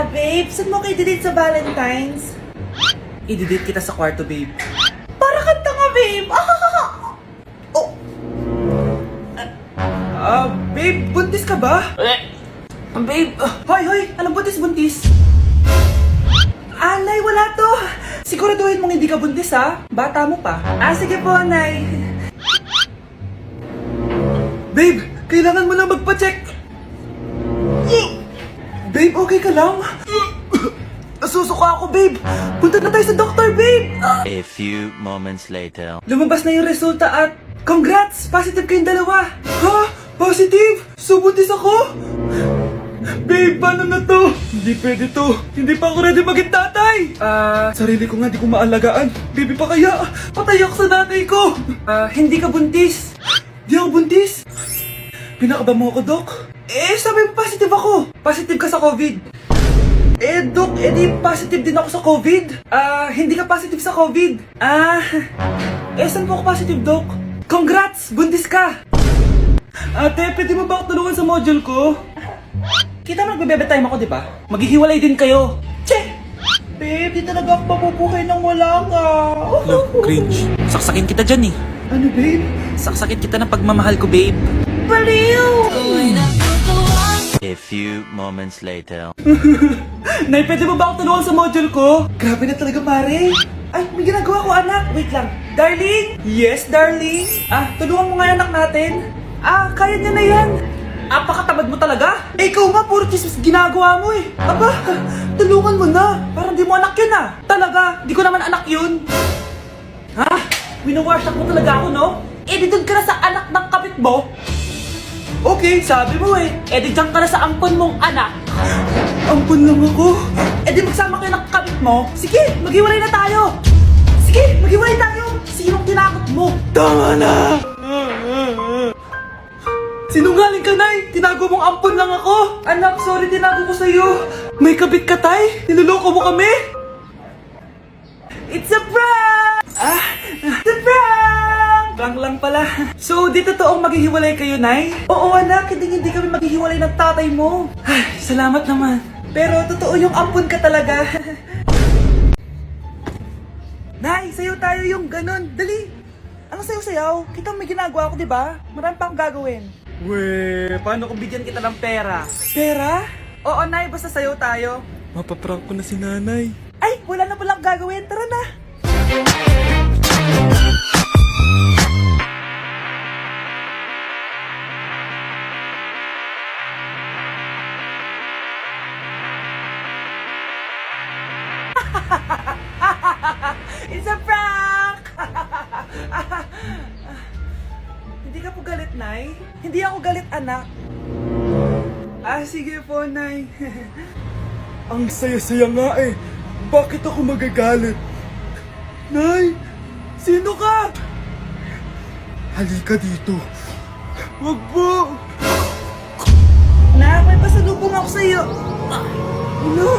babe, saan mo kayo delete sa Valentine's? I-delete kita sa kwarto, babe. Para kang tanga, babe! Oh, Babe, buntis ka ba? Babe, hoy, anong buntis? Alay, wala to! Siguraduhin mong hindi ka buntis, ha? Bata mo pa. Sige po, Nay. Babe, kailangan mo na magpa-check. Babe, okay ka lang? Nasusuka ako, babe. Punta na tayo sa doktor, babe. A few moments later. Lumabas na yung resulta at congrats! Positive kayong dalawa. Ha? Positive? So buntis ako? Babe, paano na to? Hindi pwede to. Hindi pa ako ready maging tatay. Sarili ko nga di ko maalagaan. Baby pa kaya? Patay ako sa nanay ko. Hindi ka buntis. Di ako buntis. Pinakaba mo ako, Dok? Sabi mo positive ako. Positive ka sa COVID. Dok, di positive din ako sa COVID. Hindi ka positive sa COVID. Saan po ako positive, Dok? Congrats! Buntis ka! Ate, pwede mo ba ako tulungan sa module ko? Kita mo nagbe-bebe time ako, di ba? Maghihiwalay din kayo. Che! Babe, di talaga ako mapupuhay nang wala ka. Look, cringe. Saksakin kita dyan eh. Ano, babe? Saksakin kita ng pagmamahal ko, babe. Baliw! A few moments later. Nay, pwede mo ba ako tulungan sa module ko? Grabe na talaga, pare. Ay, may ginagawa ko, anak. Wait lang. Darling? Yes, darling? Tulungan mo nga yung anak natin. Kaya niya na yan. Apakatamad mo talaga. Ikaw nga, puro chismis ginagawa mo eh. Aba, tulungan mo na. Parang di mo anak yun Talaga, di ko naman anak yun. Winawasak mo talaga ako, no? Di doon ka na sa anak ng kapit mo. Okay, sabi mo eh. Di dyan ka na sa ampon mong anak. Ampon lang ako? Di magsama kayo ng kapit mo. Sige, maghiwalay na tayo. Sige, maghiwalay tayo. Sinong tinakot mo? Tama na! Sinungaling ka, Nay! Tinago mong ampon lang ako! Anak, sorry, tinago ko sa'yo! May kabit ka, Tay? Niloloko mo kami? It's a prank! It's a prank! Prank lang pala. So, di totoong maghihiwalay kayo, Nay? Oo, anak, hindi kami maghihiwalay ng tatay mo. Ay, salamat naman. Pero totoo yung ampon ka talaga. Nay, sayo tayo yung ganun. Dali! Ano sayo-sayaw? Kita may ginagawa ko, di ba? Marami pa akong gagawin. Weh, paano kung bigyan kita ng pera? Pera? Oo, Nay, basta sayo tayo. Mapaprank ko na si nanay. Ay, wala na palang gagawin. Tara na. It's a prank! Hindi ka po galit, Nay? Hindi ako galit, anak. Sige po, Nay. Ang saya-saya nga eh. Bakit ako magagalit? Nay, sino ka? Halika dito. Wag po. Nak, may pasalubong ako sa'yo. Ano?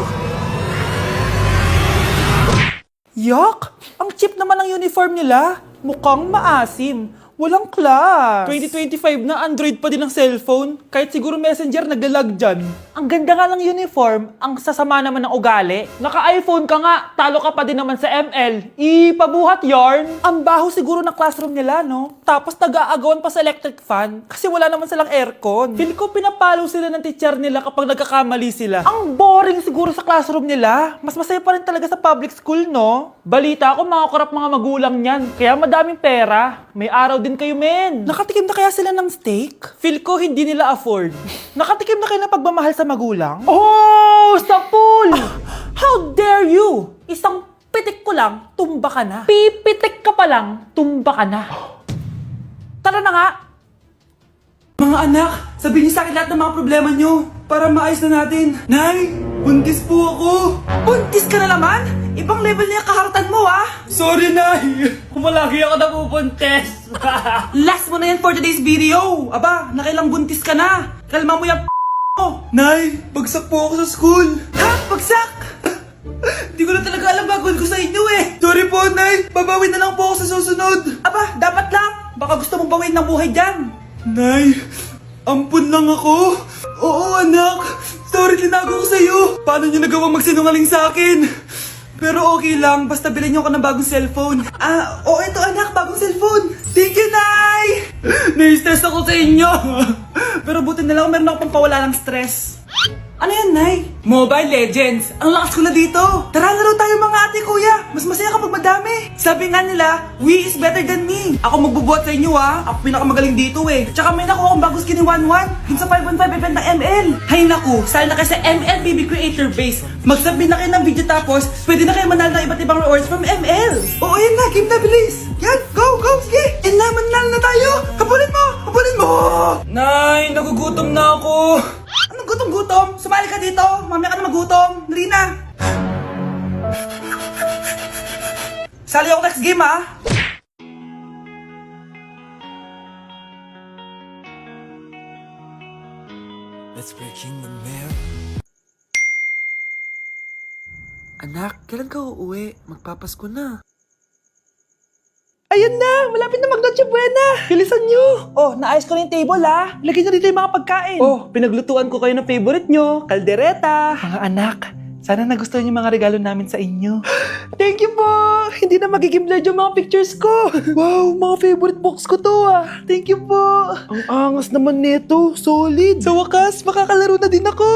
Yak! Ang cheap naman ang uniform nila. Mukhang maasim. Walang class. 2025 na Android pa din ang cellphone. Kahit siguro Messenger naglalag dyan. Ang ganda nga ng uniform, ang sasama naman ng ugali. Naka-iPhone ka nga, talo ka pa din naman sa ML. Ipabuhat yarn. Ang baho siguro ng classroom nila, no? Tapos nag-aagawan pa sa electric fan kasi wala naman silang aircon. Feel ko pinapalo sila ng teacher nila kapag nagkakamali sila. Ang boring siguro sa classroom nila. Mas masaya pa rin talaga sa public school, no? Balita ko mga korap mga magulang niyan. Kaya madaming pera. May araw din kayo, men. Nakatikim na kaya sila ng steak? Feel ko hindi nila afford. Nakatikim na kayo ng pagmamahal sa magulang? Oh! Sa pool! How dare you? Isang pitik ko lang, tumba ka na. Pipitik ka pa lang, tumba ka na. Tara na nga! Mga anak, sabihin niyo sa akin lahat ng mga problema niyo para maayos na natin. Nay, buntis po ako. Buntis ka na naman? Ibang level na yung kaharatan mo, Sorry, Nay. Kumalagi ako nabubuntis. Last mo na yan for today's video. Aba, nakailang buntis ka na. Kalma mo yung mo. Nay, bagsak po ako sa school. Ha? Bagsak? Di ko na talaga alam bagol ko sa inyo Sorry po, Nay. Babawi na lang po ako sa susunod. Aba, dapat lang. Baka gusto mong bawiin ng buhay dyan. Nay, ampun lang ako. Oo, anak. Sorry, tinago ko sa'yo. Paano niyo nagawang magsinungaling sa akin? Pero okay lang, basta bilhin niyo ako ng bagong cellphone. Ito anak, bagong cellphone. Thank you, Nay! Nai-stress ako sa inyo. Pero buti na lang, meron ako pampawala ng stress. Ano yan, Nay? Mobile Legends. Ang lakas ko na dito. Tara, laro tayo mga ate, kuya. Mas masaya kapag madami. Sabi nga nila, we is better than me. Ako magbubuhat sa inyo, ha. Ako pinakamagaling dito, eh. Tsaka may nakuha akong bagong skin ni 1-1. Dun sa 515 event ng ML. Hay naku, sali na kayo sa ML BB Creator Base. Mag-submit na kayo ng video tapos, pwede na kayo manalo ng iba't ibang rewards from ML. Oo, yan na. Game na, bilis. Yan, go, go, sige. And na, manalo na tayo. Habulin mo, habulin mo. Nay, nagugutom na ako. Anong gutom-gutom? Sumali ka dito. Mamaya ka na magutom. Dali na. Sali ako next game, ha? Let's breaking the mirror. Anak, kailan ka uuwi? Magpapasko na. Ayan na! Malapit na mag-Noche Buena! Bilisan nyo! Oh, naayos ko na yung table ha! Lagyan nyo dito yung mga pagkain! Oh, pinaglutuan ko kayo ng favorite nyo, kaldereta! Mga anak, sana nagustuhan yung mga regalo namin sa inyo. Thank you po! Hindi na magiging blurred yung mga pictures ko! Wow, mga favorite box ko to ah! Thank you po! Ang angas naman nito, solid! Sa wakas, makakalaro na din ako!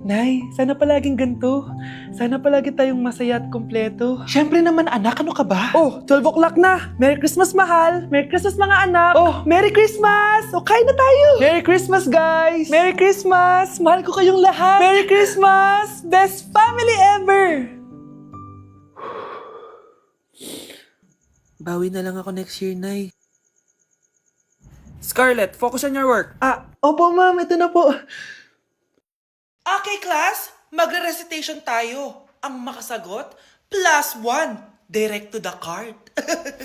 Nay, sana palaging ganito. Sana palagi tayong masaya at kompleto. Siyempre naman anak, ano ka ba? Oh, 12 o'clock na. Merry Christmas, mahal. Merry Christmas, mga anak. Oh, Merry Christmas. O, kain na tayo. Merry Christmas, guys. Merry Christmas. Mahal ko kayong lahat. Merry Christmas. Best family ever. Bawi na lang ako next year, Nay. Scarlett, focus on your work. Opo, ma'am. Ito na po. Okay, class, magre-recitation tayo. Ang makasagot, +1. Direct to the card.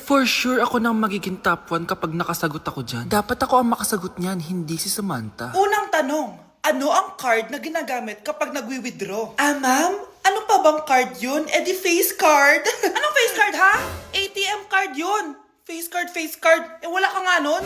For sure ako nang magiging top 1 kapag nakasagot ako dyan. Dapat ako ang makasagot niyan, hindi si Samantha. Unang tanong, ano ang card na ginagamit kapag nagwi-withdraw? Ma'am? Ano pa bang card yun? Di face card. Anong face card, ha? ATM card yun. Face card, face card. Wala ka nga nun?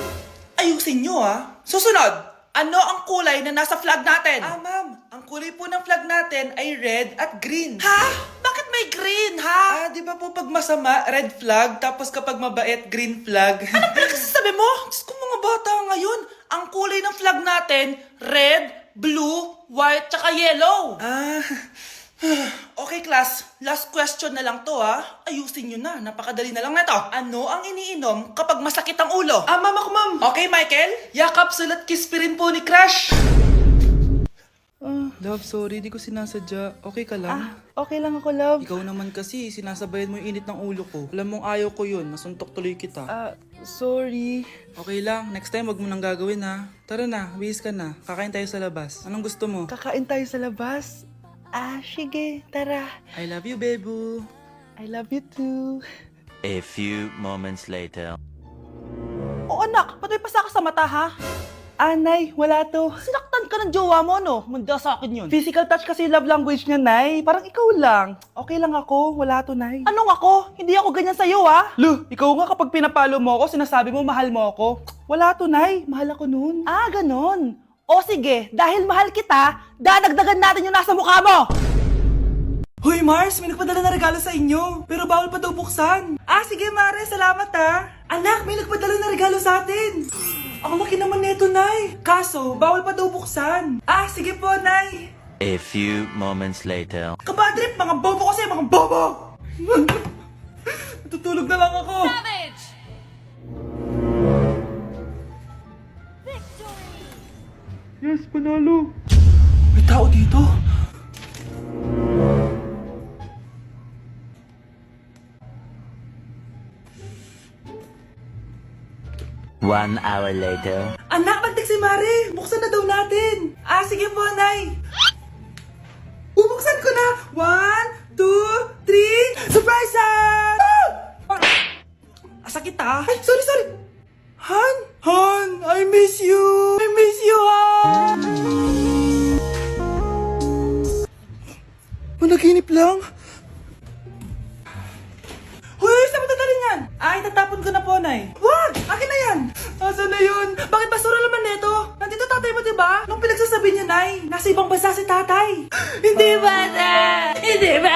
Ayusin nyo, ha? Susunod, ano ang kulay na nasa flag natin? Ma'am, ang kulay po ng flag natin ay red at green. Ha? Bakit may green, ha? Di ba po pag masama, red flag, tapos kapag mabait, green flag? Ano pinagsasabi mo? Diyos ko, mga bata ngayon, ang kulay ng flag natin, red, blue, white, tsaka yellow. Okay, class. Last question na lang to, ha? Ayusin nyo na. Napakadali na lang na to. Ano ang iniinom kapag masakit ang ulo? Ma'am ako, ma'am. Okay, Michael? Yakap, sulat, kiss pa rin po ni Crush. Love, sorry, di ko sinasadya. Okay ka lang? Okay lang ako, love. Ikaw naman kasi, sinasabayan mo yung init ng ulo ko. Alam mong ayaw ko yun, nasuntok tuloy kita. Sorry. Okay lang, next time wag mo nang gagawin ha. Tara na, bihis ka na. Kakain tayo sa labas. Anong gusto mo? Kakain tayo sa labas. Sige. Tara. I love you, Bebu. I love you too. A few moments later. O anak, patay pa sa ka sa mata, ha? Nay, wala to. Sinaktan ka ng jowa mo, no? Manda sa akin yun. Physical touch kasi yung love language niya, Nay. Parang ikaw lang. Okay lang ako. Wala to, Nay. Anong ako? Hindi ako ganyan sa'yo, ha? Lu, ikaw nga kapag pinapalo mo ako, sinasabi mo mahal mo ako. Wala to, Nay. Mahal ako nun. Ganon. O sige, dahil mahal kita, dadagdagan natin yung nasa mukha mo! Hoy Mars, may nagpadala na regalo sa inyo. Pero bawal pa daw buksan. Sige Mare, salamat ha. Anak, may nagpadala na regalo sa atin. Ang laki naman neto, Nay. Kaso, bawal pa daw buksan. Sige po, Nay. A few moments later. Kabadrip, mga bobo kasi, mga bobo! Tutulog na lang ako. Yes, panalo. May tao dito. One hour later. Anak, magtik si Mare. Buksan na daw natin. Sige po, Nay. Bubuksan ko na. 1, 2, 3. Surprise! Sakit ha? Ay, sorry. Han, I miss you. Han. Managinip lang. Hoy, saan mo dadalhin yan? Itatapon ko na po, Nay. Wag! Akin na yan! Asan na yun? Bakit basura naman neto? Nandito tatay mo, diba? Nung pinagsasabi niya, Nay, nasa ibang bansa si tatay. Hindi ba, Nay? Hindi ba?